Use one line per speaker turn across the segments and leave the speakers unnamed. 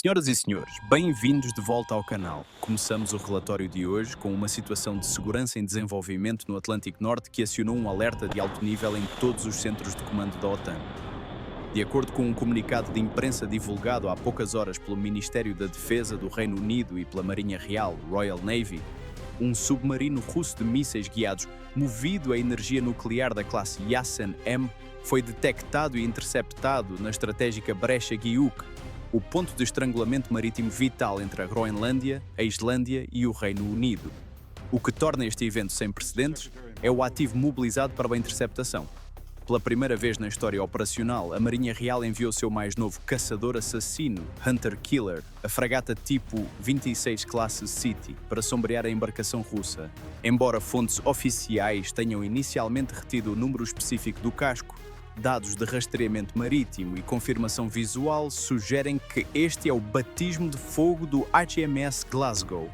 Senhoras e senhores, bem-vindos de volta ao canal. Começamos o relatório de hoje com uma situação de segurança em desenvolvimento no Atlântico Norte que acionou um alerta de alto nível em todos os centros de comando da OTAN. De acordo com um comunicado de imprensa divulgado há poucas horas pelo Ministério da Defesa do Reino Unido e pela Marinha Real, Royal Navy, um submarino russo de mísseis guiados movido a energia nuclear da classe Yasen-M foi detectado e interceptado na estratégica brecha Giuk, o ponto de estrangulamento marítimo vital entre a Groenlândia, a Islândia e o Reino Unido. O que torna este evento sem precedentes é o ativo mobilizado para a interceptação. Pela primeira vez na história operacional, a Marinha Real enviou seu mais novo caçador assassino, Hunter Killer, a fragata tipo 26 classe City, para sombrear a embarcação russa. Embora fontes oficiais tenham inicialmente retido o número específico do casco, dados de rastreamento marítimo e confirmação visual sugerem que este é o batismo de fogo do HMS Glasgow.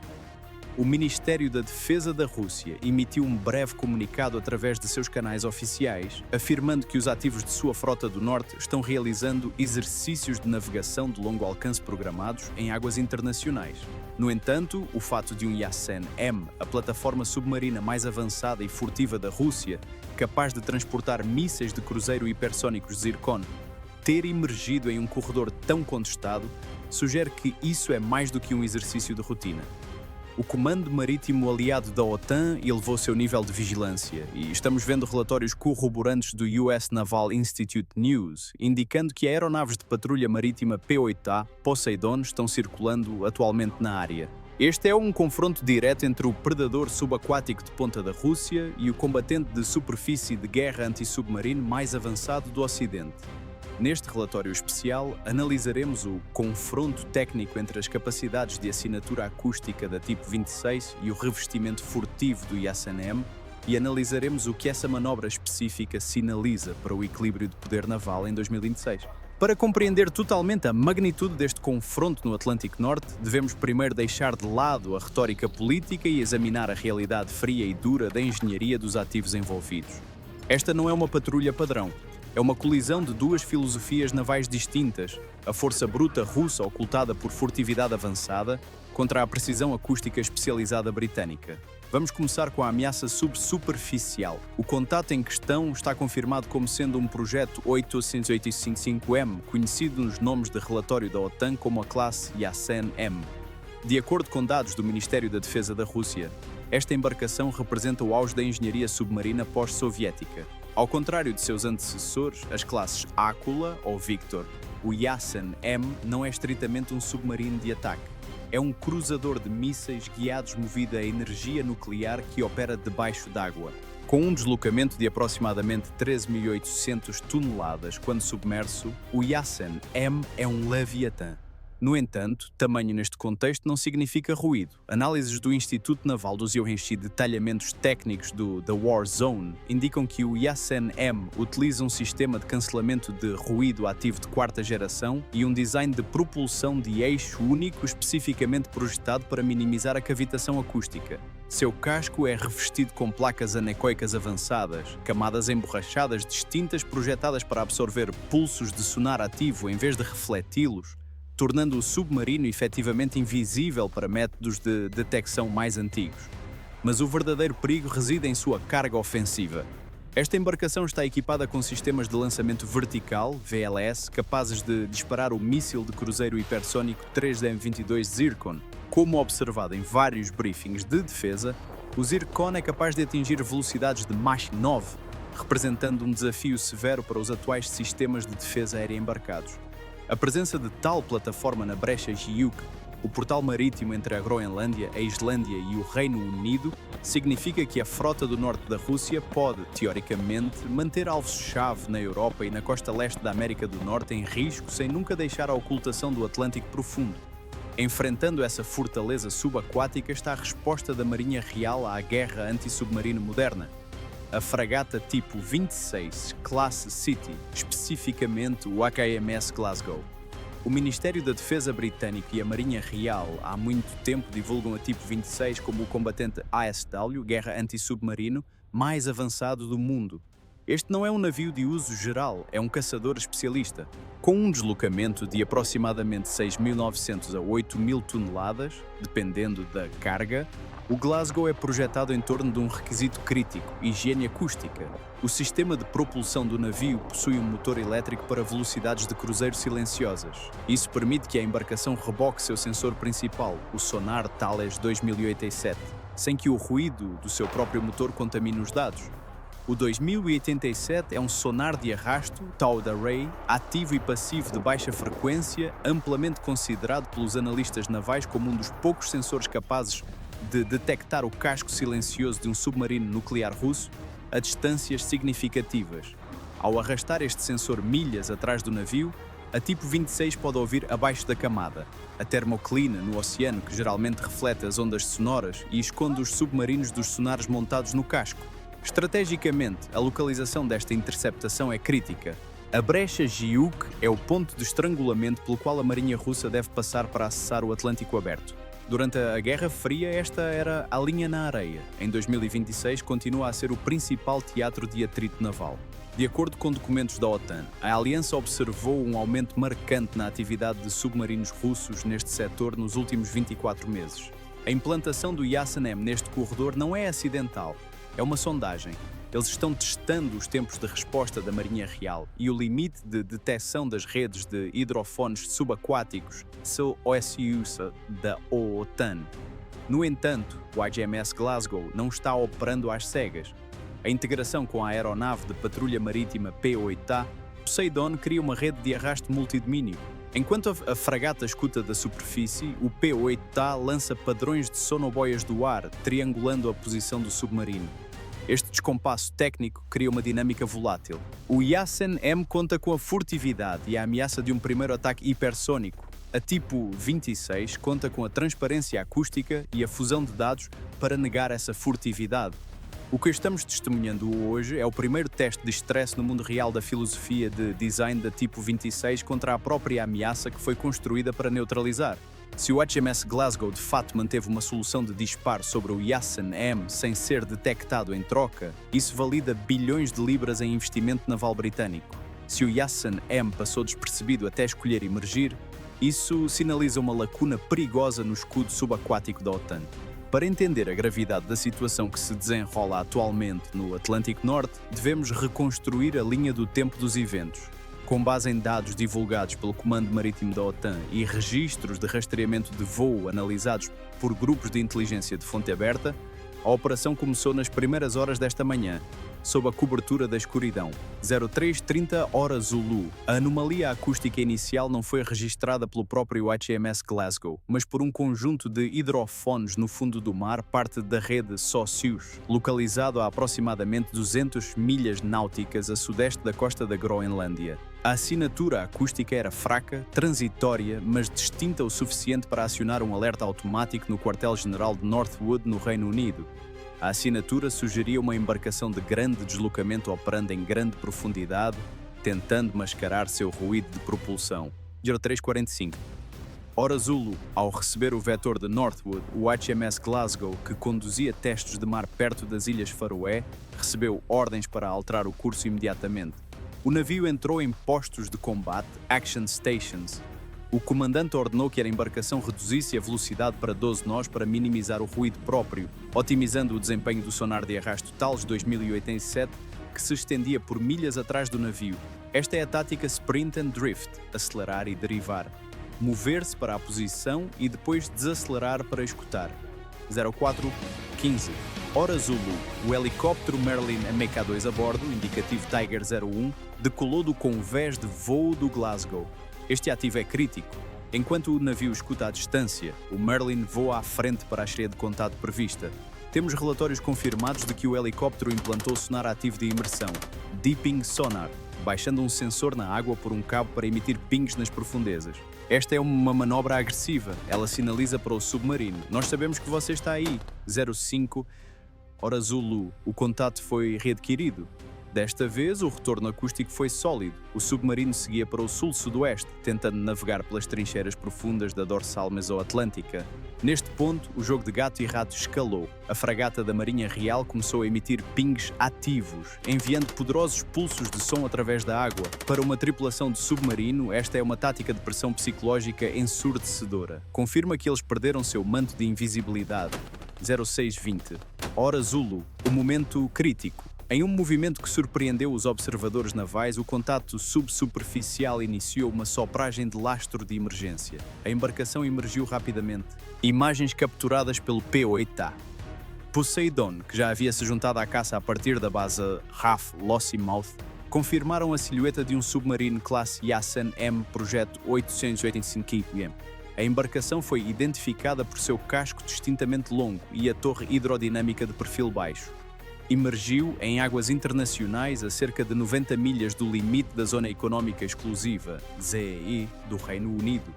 O Ministério da Defesa da Rússia emitiu um breve comunicado através de seus canais oficiais, afirmando que os ativos de sua frota do Norte estão realizando exercícios de navegação de longo alcance programados em águas internacionais. No entanto, o fato de um Yasen-M, a plataforma submarina mais avançada e furtiva da Rússia, capaz de transportar mísseis de cruzeiro hipersónicos Zircon, ter emergido em um corredor tão contestado, sugere que isso é mais do que um exercício de rotina. O Comando Marítimo Aliado da OTAN elevou seu nível de vigilância e estamos vendo relatórios corroborantes do US Naval Institute News, indicando que aeronaves de patrulha marítima P-8A Poseidon estão circulando atualmente na área. Este é um confronto direto entre o predador subaquático de ponta da Rússia e o combatente de superfície de guerra antissubmarino mais avançado do Ocidente. Neste relatório especial, analisaremos o confronto técnico entre as capacidades de assinatura acústica da Tipo 26 e o revestimento furtivo do Yasen-M e analisaremos o que essa manobra específica sinaliza para o equilíbrio de poder naval em 2026. Para compreender totalmente a magnitude deste confronto no Atlântico Norte, devemos primeiro deixar de lado a retórica política e examinar a realidade fria e dura da engenharia dos ativos envolvidos. Esta não é uma patrulha padrão. É uma colisão de duas filosofias navais distintas, a força bruta russa ocultada por furtividade avançada contra a precisão acústica especializada britânica. Vamos começar com a ameaça subsuperficial. O contato em questão está confirmado como sendo um projeto 885M, conhecido nos nomes de relatório da OTAN como a classe Yasen-M. De acordo com dados do Ministério da Defesa da Rússia, esta embarcação representa o auge da engenharia submarina pós-soviética. Ao contrário de seus antecessores, as classes Akula ou Victor, o Yasen-M não é estritamente um submarino de ataque. É um cruzador de mísseis guiados movido a energia nuclear que opera debaixo d'água. Com um deslocamento de aproximadamente 13.800 toneladas quando submerso, o Yasen-M é um Leviatã. No entanto, tamanho neste contexto não significa ruído. Análises do Instituto Naval do Zhou-Hengxi e detalhamentos técnicos do The War Zone indicam que o Yasen-M utiliza um sistema de cancelamento de ruído ativo de quarta geração e um design de propulsão de eixo único especificamente projetado para minimizar a cavitação acústica. Seu casco é revestido com placas anecoicas avançadas, camadas emborrachadas distintas projetadas para absorver pulsos de sonar ativo em vez de refleti-los, tornando o submarino efetivamente invisível para métodos de detecção mais antigos. Mas o verdadeiro perigo reside em sua carga ofensiva. Esta embarcação está equipada com sistemas de lançamento vertical, VLS, capazes de disparar o míssil de cruzeiro hipersónico 3M-22 Zircon. Como observado em vários briefings de defesa, o Zircon é capaz de atingir velocidades de Mach 9, representando um desafio severo para os atuais sistemas de defesa aérea embarcados. A presença de tal plataforma na brecha Giuk, o portal marítimo entre a Groenlândia, a Islândia e o Reino Unido, significa que a frota do norte da Rússia pode, teoricamente, manter alvos-chave na Europa e na costa leste da América do Norte em risco sem nunca deixar a ocultação do Atlântico profundo. Enfrentando essa fortaleza subaquática está a resposta da Marinha Real à guerra antissubmarino moderna. A fragata tipo 26, classe City, especificamente o HMS Glasgow. O Ministério da Defesa britânico e a Marinha Real há muito tempo divulgam a tipo 26 como o combatente ASW, guerra antissubmarino, mais avançado do mundo. Este não é um navio de uso geral, é um caçador especialista. Com um deslocamento de aproximadamente 6.900 a 8.000 toneladas, dependendo da carga, o Glasgow é projetado em torno de um requisito crítico: higiene acústica. O sistema de propulsão do navio possui um motor elétrico para velocidades de cruzeiro silenciosas. Isso permite que a embarcação reboque seu sensor principal, o sonar Thales 2087, sem que o ruído do seu próprio motor contamine os dados. O 2087 é um sonar de arrasto, towed array, ativo e passivo de baixa frequência, amplamente considerado pelos analistas navais como um dos poucos sensores capazes de detectar o casco silencioso de um submarino nuclear russo a distâncias significativas. Ao arrastar este sensor milhas atrás do navio, a Tipo 26 pode ouvir abaixo da camada, a termoclina no oceano que geralmente reflete as ondas sonoras e esconde os submarinos dos sonares montados no casco. Estrategicamente, a localização desta interceptação é crítica. A brecha Giuk é o ponto de estrangulamento pelo qual a Marinha Russa deve passar para acessar o Atlântico aberto. Durante a Guerra Fria, esta era a linha na areia. Em 2026, continua a ser o principal teatro de atrito naval. De acordo com documentos da OTAN, a aliança observou um aumento marcante na atividade de submarinos russos neste setor nos últimos 24 meses. A implantação do Yasen-M neste corredor não é acidental, é uma sondagem. Eles estão testando os tempos de resposta da Marinha Real e o limite de detecção das redes de hidrofones subaquáticos SOSUs da OTAN. No entanto, o HMS Glasgow não está operando às cegas. A integração com a aeronave de patrulha marítima P-8A, Poseidon cria uma rede de arrasto multidomínio. Enquanto a fragata escuta da superfície, o P-8A lança padrões de sonoboias do ar, triangulando a posição do submarino. Este descompasso técnico cria uma dinâmica volátil. O Yasen-M conta com a furtividade e a ameaça de um primeiro ataque hipersônico. A Tipo 26 conta com a transparência acústica e a fusão de dados para negar essa furtividade. O que estamos testemunhando hoje é o primeiro teste de estresse no mundo real da filosofia de design da Tipo 26 contra a própria ameaça que foi construída para neutralizar. Se o HMS Glasgow de fato manteve uma solução de disparo sobre o Yasen-M sem ser detectado em troca, isso valida bilhões de libras em investimento naval britânico. Se o Yasen-M passou despercebido até escolher emergir, isso sinaliza uma lacuna perigosa no escudo subaquático da OTAN. Para entender a gravidade da situação que se desenrola atualmente no Atlântico Norte, devemos reconstruir a linha do tempo dos eventos. Com base em dados divulgados pelo Comando Marítimo da OTAN e registros de rastreamento de voo analisados por grupos de inteligência de fonte aberta, a operação começou nas primeiras horas desta manhã, sob a cobertura da escuridão. 03:30 hora Zulu. A anomalia acústica inicial não foi registrada pelo próprio HMS Glasgow, mas por um conjunto de hidrofones no fundo do mar, parte da rede SOSUs, localizado a aproximadamente 200 milhas náuticas a sudeste da costa da Groenlândia. A assinatura acústica era fraca, transitória, mas distinta o suficiente para acionar um alerta automático no quartel-general de Northwood, no Reino Unido. A assinatura sugeria uma embarcação de grande deslocamento operando em grande profundidade, tentando mascarar seu ruído de propulsão. 03:45. Hora Zulu. Ao receber o vetor de Northwood, o HMS Glasgow, que conduzia testes de mar perto das Ilhas Faroé, recebeu ordens para alterar o curso imediatamente. O navio entrou em postos de combate, Action Stations. O comandante ordenou que a embarcação reduzisse a velocidade para 12 nós para minimizar o ruído próprio, otimizando o desempenho do sonar de arrasto Thales 2087, que se estendia por milhas atrás do navio. Esta é a tática Sprint and Drift, acelerar e derivar. Mover-se para a posição e depois desacelerar para escutar. 04:15. Hora Zulu. O helicóptero Merlin MK2 a bordo, indicativo Tiger 01, decolou do convés de voo do Glasgow. Este ativo é crítico. Enquanto o navio escuta à distância, o Merlin voa à frente para a cheia de contato prevista. Temos relatórios confirmados de que o helicóptero implantou sonar ativo de imersão, Deeping Sonar, baixando um sensor na água por um cabo para emitir pings nas profundezas. Esta é uma manobra agressiva. Ela sinaliza para o submarino: nós sabemos que você está aí. 05 hora Zulu. O contato foi readquirido. Desta vez, o retorno acústico foi sólido. O submarino seguia para o sul-sudoeste, tentando navegar pelas trincheiras profundas da dorsal mesoatlântica. Neste ponto, o jogo de gato e rato escalou. A fragata da Marinha Real começou a emitir pings ativos, enviando poderosos pulsos de som através da água. Para uma tripulação de submarino, esta é uma tática de pressão psicológica ensurdecedora. Confirma que eles perderam seu manto de invisibilidade. 0620. Hora Zulu. O momento crítico. Em um movimento que surpreendeu os observadores navais, o contato subsuperficial iniciou uma sopragem de lastro de emergência. A embarcação emergiu rapidamente. Imagens capturadas pelo P8A. Poseidon, que já havia se juntado à caça a partir da base RAF Lossiemouth, confirmaram a silhueta de um submarino classe Yasen M Projeto 885 km. A embarcação foi identificada por seu casco distintamente longo e a torre hidrodinâmica de perfil baixo. Emergiu em águas internacionais a cerca de 90 milhas do limite da Zona Económica Exclusiva, ZEE, do Reino Unido.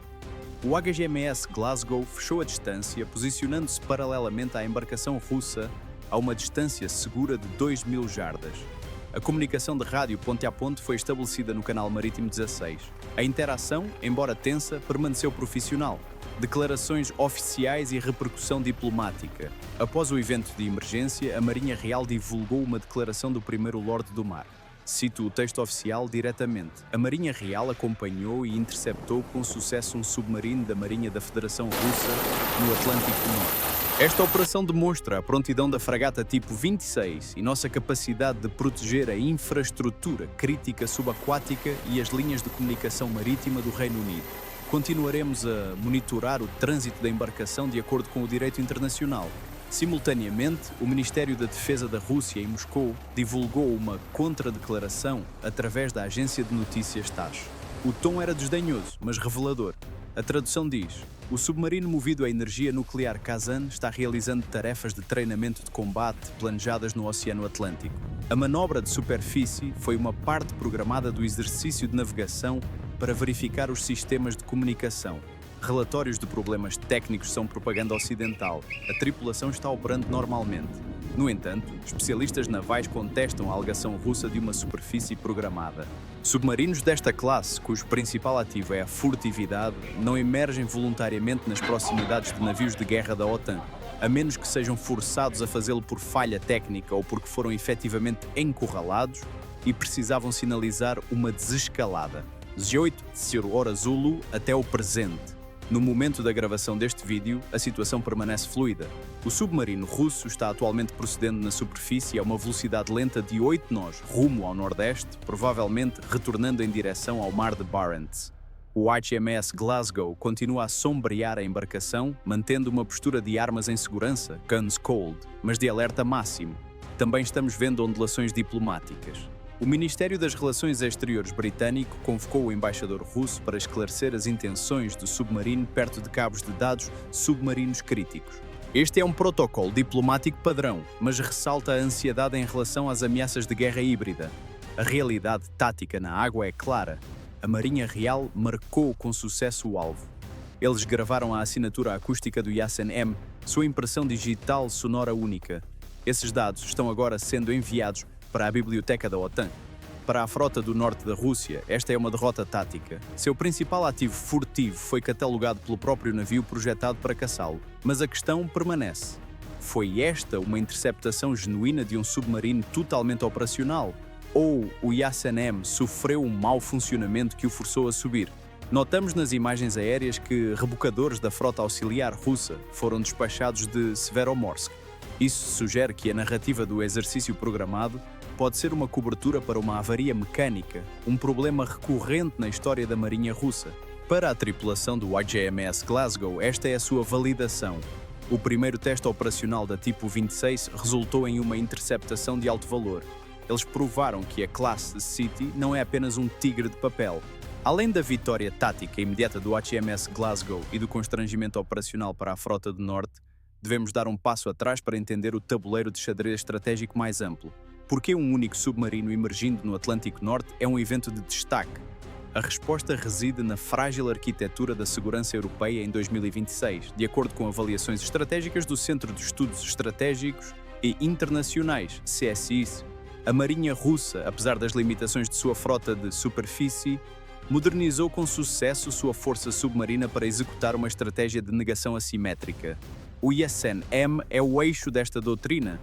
O HGMS Glasgow fechou a distância, posicionando-se paralelamente à embarcação russa a uma distância segura de 2.000 jardas. A comunicação de rádio ponte a ponte foi estabelecida no Canal Marítimo 16. A interação, embora tensa, permaneceu profissional. Declarações oficiais e repercussão diplomática. Após o evento de emergência, a Marinha Real divulgou uma declaração do primeiro Lorde do Mar. Cito o texto oficial diretamente. A Marinha Real acompanhou e interceptou com sucesso um submarino da Marinha da Federação Russa no Atlântico Norte. Esta operação demonstra a prontidão da fragata tipo 26 e nossa capacidade de proteger a infraestrutura crítica subaquática e as linhas de comunicação marítima do Reino Unido. Continuaremos a monitorar o trânsito da embarcação de acordo com o direito internacional. Simultaneamente, o Ministério da Defesa da Rússia, em Moscou, divulgou uma contradeclaração através da agência de notícias TASS. O tom era desdenhoso, mas revelador. A tradução diz: o submarino movido a energia nuclear Kazan está realizando tarefas de treinamento de combate planejadas no Oceano Atlântico. A manobra de superfície foi uma parte programada do exercício de navegação para verificar os sistemas de comunicação. Relatórios de problemas técnicos são propaganda ocidental. A tripulação está operando normalmente. No entanto, especialistas navais contestam a alegação russa de uma superfície programada. Submarinos desta classe, cujo principal ativo é a furtividade, não emergem voluntariamente nas proximidades de navios de guerra da OTAN, a menos que sejam forçados a fazê-lo por falha técnica ou porque foram efetivamente encurralados e precisavam sinalizar uma desescalada. 18 de Hora Zulu até o presente. No momento da gravação deste vídeo, a situação permanece fluida. O submarino russo está atualmente procedendo na superfície a uma velocidade lenta de 8 nós rumo ao nordeste, provavelmente retornando em direção ao Mar de Barents. O HMS Glasgow continua a sombrear a embarcação, mantendo uma postura de armas em segurança, guns cold, mas de alerta máximo. Também estamos vendo ondulações diplomáticas. O Ministério das Relações Exteriores britânico convocou o embaixador russo para esclarecer as intenções do submarino perto de cabos de dados submarinos críticos. Este é um protocolo diplomático padrão, mas ressalta a ansiedade em relação às ameaças de guerra híbrida. A realidade tática na água é clara. A Marinha Real marcou com sucesso o alvo. Eles gravaram a assinatura acústica do Yasen M, sua impressão digital sonora única. Esses dados estão agora sendo enviados para a biblioteca da OTAN. Para a frota do norte da Rússia, esta é uma derrota tática. Seu principal ativo furtivo foi catalogado pelo próprio navio projetado para caçá-lo. Mas a questão permanece. Foi esta uma interceptação genuína de um submarino totalmente operacional? Ou o Yasen M sofreu um mau funcionamento que o forçou a subir? Notamos nas imagens aéreas que rebocadores da frota auxiliar russa foram despachados de Severomorsk. Isso sugere que a narrativa do exercício programado pode ser uma cobertura para uma avaria mecânica, um problema recorrente na história da Marinha Russa. Para a tripulação do HMS Glasgow, esta é a sua validação. O primeiro teste operacional da tipo 26 resultou em uma interceptação de alto valor. Eles provaram que a classe City não é apenas um tigre de papel. Além da vitória tática imediata do HMS Glasgow e do constrangimento operacional para a frota do Norte, devemos dar um passo atrás para entender o tabuleiro de xadrez estratégico mais amplo. Por que um único submarino emergindo no Atlântico Norte é um evento de destaque? A resposta reside na frágil arquitetura da segurança europeia em 2026, de acordo com avaliações estratégicas do Centro de Estudos Estratégicos e Internacionais, CSIS. A Marinha Russa, apesar das limitações de sua frota de superfície, modernizou com sucesso sua força submarina para executar uma estratégia de negação assimétrica. O Yasen-M é o eixo desta doutrina.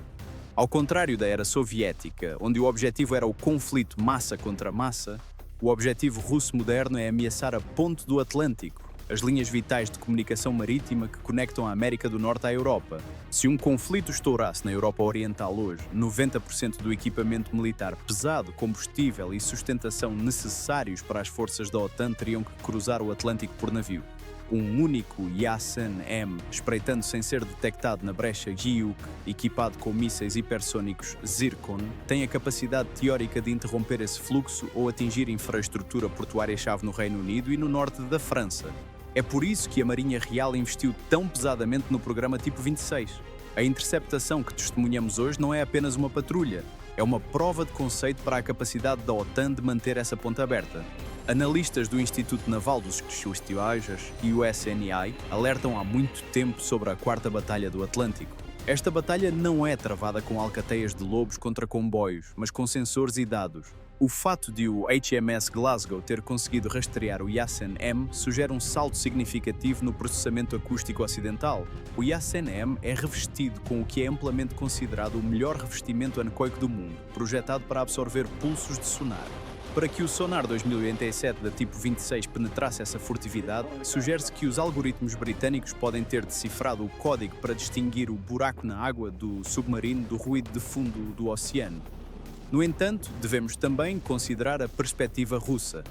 Ao contrário da era soviética, onde o objetivo era o conflito massa contra massa, o objetivo russo moderno é ameaçar a ponte do Atlântico, as linhas vitais de comunicação marítima que conectam a América do Norte à Europa. Se um conflito estourasse na Europa Oriental hoje, 90% do equipamento militar pesado, combustível e sustentação necessários para as forças da OTAN teriam que cruzar o Atlântico por navio. Um único Yasen-M, espreitando sem ser detectado na brecha Gyuk, equipado com mísseis hipersônicos Zircon, tem a capacidade teórica de interromper esse fluxo ou atingir infraestrutura portuária-chave no Reino Unido e no norte da França. É por isso que a Marinha Real investiu tão pesadamente no programa Tipo 26. A interceptação que testemunhamos hoje não é apenas uma patrulha, é uma prova de conceito para a capacidade da OTAN de manter essa ponta aberta. Analistas do Instituto Naval dos Estuários e o SNI alertam há muito tempo sobre a Quarta Batalha do Atlântico. Esta batalha não é travada com alcateias de lobos contra comboios, mas com sensores e dados. O fato de o HMS Glasgow ter conseguido rastrear o Yasen-M sugere um salto significativo no processamento acústico ocidental. O Yasen-M é revestido com o que é amplamente considerado o melhor revestimento anecoico do mundo, projetado para absorver pulsos de sonar. Para que o sonar 2087 da Tipo 26 penetrasse essa furtividade, sugere-se que os algoritmos britânicos podem ter decifrado o código para distinguir o buraco na água do submarino do ruído de fundo do oceano. No entanto, devemos também considerar a perspectiva russa.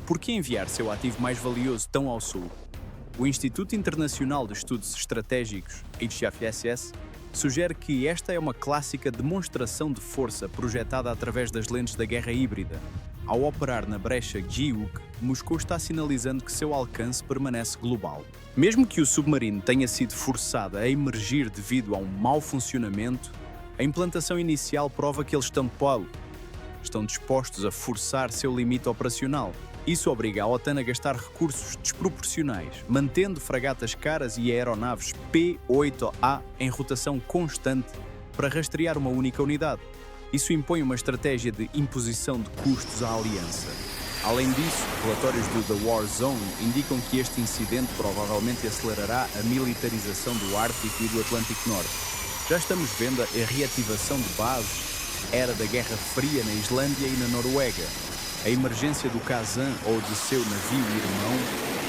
Por que enviar seu ativo mais valioso tão ao sul? O Instituto Internacional de Estudos Estratégicos, HFSS, sugere que esta é uma clássica demonstração de força projetada através das lentes da guerra híbrida. Ao operar na brecha Gyuk, Moscou está sinalizando que seu alcance permanece global. Mesmo que o submarino tenha sido forçado a emergir devido a um mau funcionamento, a implantação inicial prova que eles estão dispostos a forçar seu limite operacional. Isso obriga a OTAN a gastar recursos desproporcionais, mantendo fragatas caras e aeronaves P-8A em rotação constante para rastrear uma única unidade. Isso impõe uma estratégia de imposição de custos à aliança. Além disso, relatórios do The War Zone indicam que este incidente provavelmente acelerará a militarização do Ártico e do Atlântico Norte. Já estamos vendo a reativação de bases, era da Guerra Fria na Islândia e na Noruega. A emergência do Kazan ou de seu navio-irmão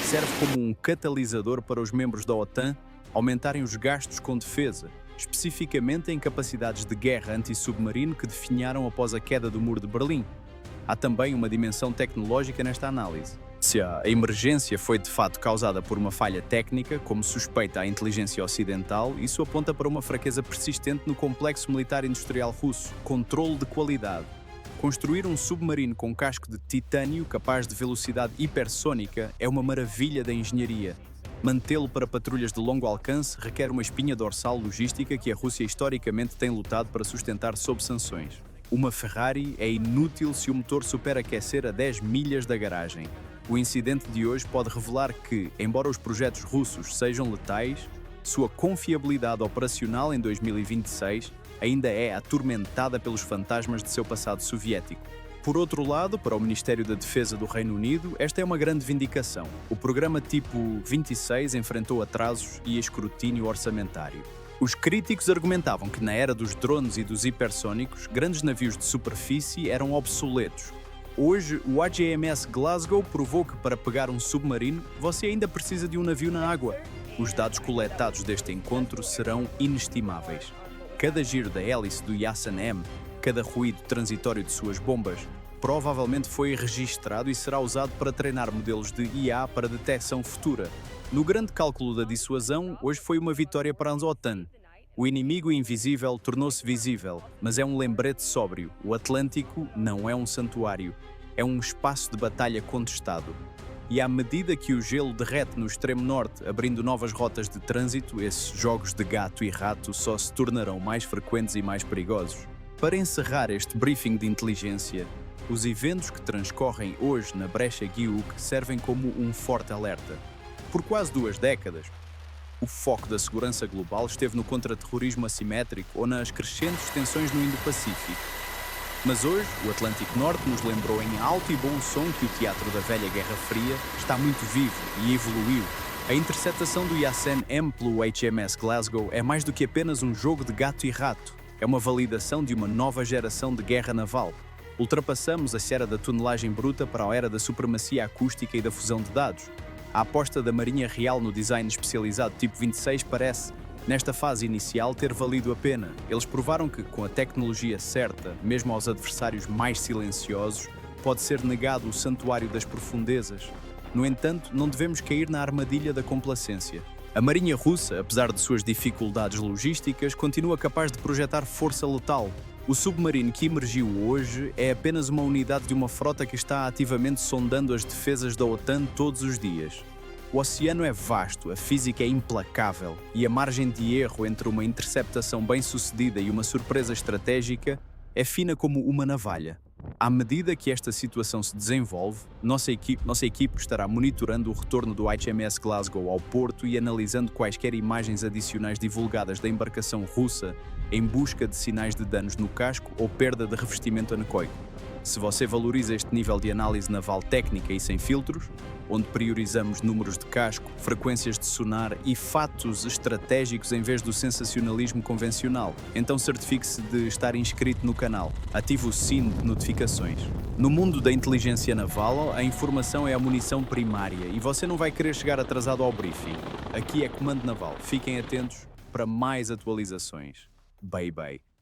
serve como um catalisador para os membros da OTAN aumentarem os gastos com defesa, especificamente em capacidades de guerra anti-submarino que definharam após a queda do Muro de Berlim. Há também uma dimensão tecnológica nesta análise. Se a emergência foi de fato causada por uma falha técnica, como suspeita a inteligência ocidental, isso aponta para uma fraqueza persistente no complexo militar industrial russo, controle de qualidade. Construir um submarino com casco de titânio capaz de velocidade hipersônica é uma maravilha da engenharia. Mantê-lo para patrulhas de longo alcance requer uma espinha dorsal logística que a Rússia historicamente tem lutado para sustentar sob sanções. Uma Ferrari é inútil se o motor superaquecer a 10 milhas da garagem. O incidente de hoje pode revelar que, embora os projetos russos sejam letais, sua confiabilidade operacional em 2026 ainda é atormentada pelos fantasmas de seu passado soviético. Por outro lado, para o Ministério da Defesa do Reino Unido, esta é uma grande vindicação. O programa Tipo 26 enfrentou atrasos e escrutínio orçamentário. Os críticos argumentavam que na era dos drones e dos hipersônicos, grandes navios de superfície eram obsoletos. Hoje, o HMS Glasgow provou que para pegar um submarino, você ainda precisa de um navio na água. Os dados coletados deste encontro serão inestimáveis. Cada giro da hélice do Yasen-M, cada ruído transitório de suas bombas, provavelmente foi registrado e será usado para treinar modelos de IA para detecção futura. No grande cálculo da dissuasão, hoje foi uma vitória para a OTAN. O inimigo invisível tornou-se visível, mas é um lembrete sóbrio. O Atlântico não é um santuário, é um espaço de batalha contestado. E à medida que o gelo derrete no extremo norte, abrindo novas rotas de trânsito, esses jogos de gato e rato só se tornarão mais frequentes e mais perigosos. Para encerrar este briefing de inteligência, os eventos que transcorrem hoje na brecha Gyuk servem como um forte alerta. Por quase 2 décadas, o foco da segurança global esteve no contra-terrorismo assimétrico ou nas crescentes tensões no Indo-Pacífico. Mas hoje, o Atlântico Norte nos lembrou em alto e bom som que o teatro da velha Guerra Fria está muito vivo e evoluiu. A interceptação do Yasen-M pelo HMS Glasgow é mais do que apenas um jogo de gato e rato. É uma validação de uma nova geração de guerra naval. Ultrapassamos a era da tonelagem bruta para a era da supremacia acústica e da fusão de dados. A aposta da Marinha Real no design especializado tipo 26 parece, nesta fase inicial, ter valido a pena. Eles provaram que, com a tecnologia certa, mesmo aos adversários mais silenciosos, pode ser negado o santuário das profundezas. No entanto, não devemos cair na armadilha da complacência. A Marinha Russa, apesar de suas dificuldades logísticas, continua capaz de projetar força letal. O submarino que emergiu hoje é apenas uma unidade de uma frota que está ativamente sondando as defesas da OTAN todos os dias. O oceano é vasto, a física é implacável e a margem de erro entre uma interceptação bem-sucedida e uma surpresa estratégica é fina como uma navalha. À medida que esta situação se desenvolve, nossa equipe estará monitorando o retorno do HMS Glasgow ao porto e analisando quaisquer imagens adicionais divulgadas da embarcação russa em busca de sinais de danos no casco ou perda de revestimento anecoico. Se você valoriza este nível de análise naval técnica e sem filtros, onde priorizamos números de casco, frequências de sonar e fatos estratégicos em vez do sensacionalismo convencional, então certifique-se de estar inscrito no canal. Ative o sino de notificações. No mundo da inteligência naval, a informação é a munição primária e você não vai querer chegar atrasado ao briefing. Aqui é Comando Naval. Fiquem atentos para mais atualizações. Bye bye.